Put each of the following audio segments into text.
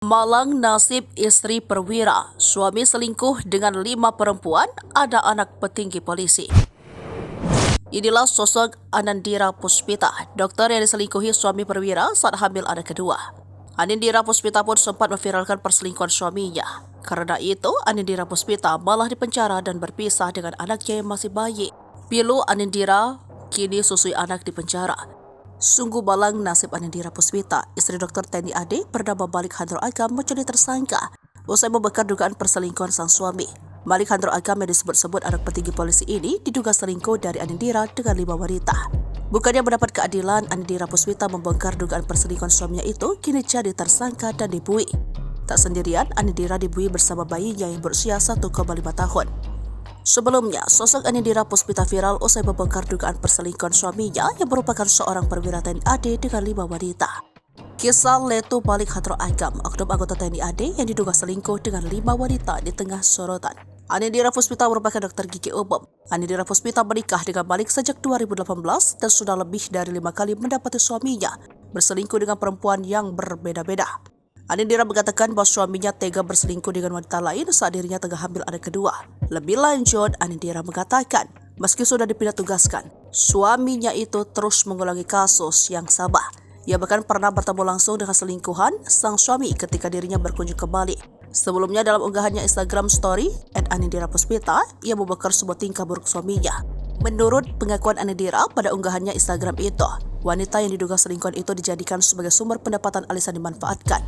Malang nasib istri perwira, suami selingkuh dengan 5 perempuan, ada anak petinggi polisi. Inilah sosok Anandira Puspita, dokter yang diselingkuhi suami perwira saat hamil anak kedua. Anindira Puspita pun sempat memviralkan perselingkuhan suaminya. Karena itu, Anindira Puspita malah dipenjara dan berpisah dengan anaknya yang masih bayi. Pilu Anindira kini susui anak di penjara. Sungguh malang nasib Anindira Puspita, istri Dr. Teni Ade bernama Malik Handro Agam menjadi tersangka usai membongkar dugaan perselingkuhan sang suami. Malik Handro Agam yang disebut-sebut anak petinggi polisi ini diduga selingkuh dari Anindira dengan 5 wanita. Bukannya mendapat keadilan, Anindira Puspita membongkar dugaan perselingkuhan suaminya itu kini jadi tersangka dan dibui. Tak sendirian, Anindira dibui bersama bayinya yang berusia 1,5 tahun. Sebelumnya, sosok Anindira Puspita viral usai membongkar dugaan perselingkuhan suaminya yang merupakan seorang perwira TNI AD dengan 5 wanita. Kisah Letu Malik Handro Agam, oknum anggota TNI AD yang diduga selingkuh dengan 5 wanita di tengah sorotan. Anindira Puspita merupakan dokter gigi umum. Anindira Puspita menikah dengan Malik sejak 2018 dan sudah lebih dari 5 kali mendapati suaminya berselingkuh dengan perempuan yang berbeda-beda. Anindira mengatakan bahwa suaminya tega berselingkuh dengan wanita lain saat dirinya tengah hamil anak kedua. Lebih lanjut, Anindira mengatakan, meski sudah dipindah tugaskan, suaminya itu terus mengulangi kasus yang sama. Ia bahkan pernah bertemu langsung dengan selingkuhan sang suami ketika dirinya berkunjung ke Bali. Sebelumnya dalam unggahannya Instagram Story, @Anindira Puspita, ia membongkar sebuah tingkah buruk suaminya. Menurut pengakuan Anindira pada unggahannya Instagram itu, wanita yang diduga selingkuhan itu dijadikan sebagai sumber pendapatan alisan dimanfaatkan.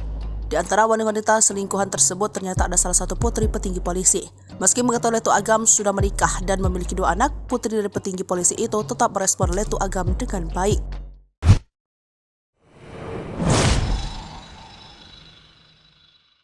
Di antara wanita selingkuhan tersebut ternyata ada salah satu putri petinggi polisi. Meski mengetahui Letu Agam sudah menikah dan memiliki 2 anak, putri dari petinggi polisi itu tetap merespon Letu Agam dengan baik.